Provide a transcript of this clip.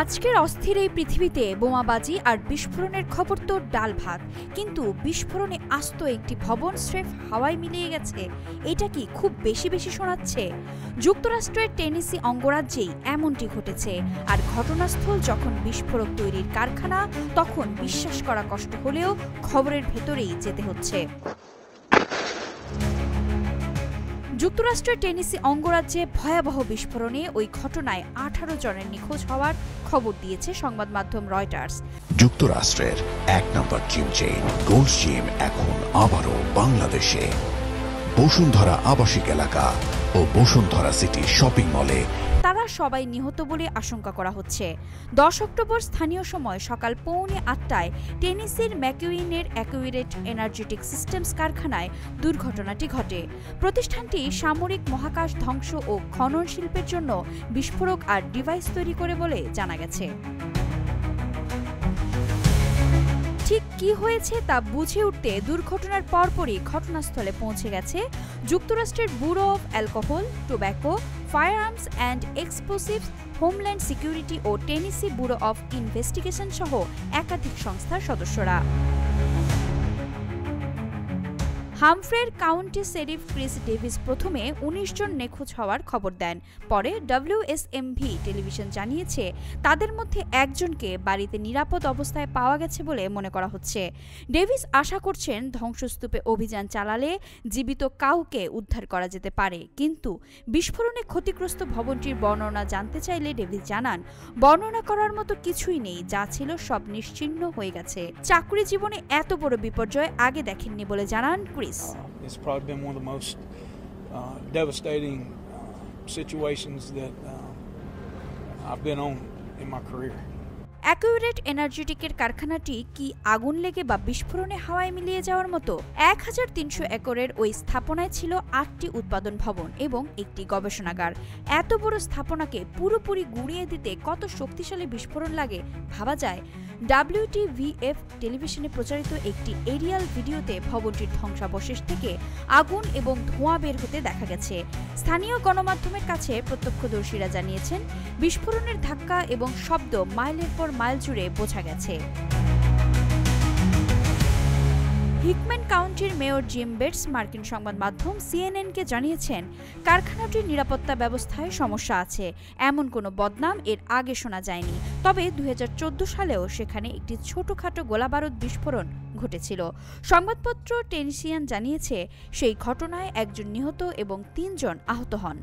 আজকের অস্থির এই পৃথিবীতে বোমাবাজি আর বিস্ফোরণের খবর তো ডাল ভাত, কিন্তু বিস্ফোরণে আস্ত একটি ভবন স্রেফ হাওয়ায় মিলিয়ে গেছে, এটা কি খুব বেশি বেশি শোনাচ্ছে? যুক্তরাষ্ট্রের টেনেসি অঙ্গরাজ্যেই এমনটি ঘটেছে। আর ঘটনাস্থল যখন বিস্ফোরক তৈরির কারখানা, তখন বিশ্বাস করা কষ্ট হলেও খবরের ভেতরেই যেতে হচ্ছে। যুক্তরাষ্ট্রের টেনেসি অঙ্গরাজ্যে ভয়াবহ বিস্ফোরণে ওই ঘটনায় 18 জনের নিখোঁজ হওয়ার খবর দিয়েছে সংবাদ মাধ্যম রয়টার্স। যুক্তরাষ্ট্রের 1 নম্বর জিম চেইন গোল্ড জিম এখন আবারও বাংলাদেশে। বসুন্ধরা আবাসিক এলাকা ও বসুন্ধরা সিটি শপিং মলে তারা সবাই নিহত বলে আশঙ্কা করা হচ্ছে। 10 অক্টোবর স্থানীয় সময় সকাল 7:45টায় টেনেসির ম্যাকুইনের অ্যাকুরেট এনার্জেটিক সিস্টেমস কারখানায় দুর্ঘটনাটি ঘটে। প্রতিষ্ঠানটি সামরিক মহাকাশ ধ্বংস ও খনন শিল্পের জন্য বিস্ফোরক আর ডিভাইস তৈরি করে বলে জানা গেছে। ঠিক কি হয়েছে তা বুঝে উঠতে দুর্ঘটনার পরপরই ঘটনাস্থলে পৌঁছে গেছে যুক্তরাষ্ট্রের bureau of alcohol, tobacco, firearms and explosives, homeland security ও টেনেসি ব্যুরো অব ইনভেস্টিগেশন সহ একাধিক সংস্থার সদস্যরা। হামফ্রের কাউন্টি শেরিফ ক্রিস ডেভিস প্রথমে 19 জন নিখোঁজ হওয়ার খবর দেন। পরে WSMV টেলিভিশন জানিয়েছে তাদের মধ্যে একজনকে বাড়িতে নিরাপদ অবস্থায় পাওয়া গেছে বলে মনে করা হচ্ছে। ডেভিস আশা করছেন ধ্বংসস্তূপে অভিযান চালালে জীবিত কাউকে উদ্ধার করা যেতে পারে, কিন্তু বিস্ফোরণে ক্ষতিগ্রস্ত ভবনটির বর্ণনা জানতে চাইলে ডেভিস জানান, বর্ণনা করার মতো কিছুই নেই, যা ছিল সব নিশ্চিহ্ন হয়ে গেছে। চাকরি জীবনে এত বড় বিপর্যয় আগে দেখেননি বলে জানান Chris. It's probably been one of the most devastating situations that I've been on in my career. Accurate এনার্জেটিকের কারখানাটি কি আগুন লেগে বা বিস্ফোরণে হাওয়ায় মিলিয়ে যাওয়ার মতো? 1300 একরের ওই স্থাপনায় ছিল 8টি উৎপাদন ভবন এবং একটি গবেষণাগার। এত বড় স্থাপনাকে পুরোপুরি গুঁড়িয়ে দিতে কত শক্তিশালী বিস্ফোরণ লাগে ভাবা যায়। WTVF টেলিভিশনে প্রচারিত একটি এরিয়াল ভিডিওতে ভবনটির ধ্বংসাবশেষ থেকে আগুন এবং ধোঁয়া বের হতে দেখা গেছে। স্থানীয় গণমাধ্যমের কাছে প্রত্যক্ষদর্শীরা জানিয়েছেন, বিস্ফোরণের ধাক্কা এবং শব্দ মাইলের পর মাইল জুড়ে বোঝা গেছে। হিকম্যান কাউন্টির মেয়র জিম বেটস মার্কিন সংবাদ মাধ্যম CNN-কে জানিয়েছেন, কারখানাটির নিরাপত্তা ব্যবস্থায় সমস্যা আছে, এমন কোনো বদনাম এর আগে শোনা যায়নি। তবে 2014 সালেও সেখানে একটি ছোটখাটো গোলাবারুদ বিস্ফোরণ ঘটেছিল। সংবাদপত্র টেনেসিয়ান জানিয়েছে, সেই ঘটনায় একজন নিহত এবং 3 জন আহত হন।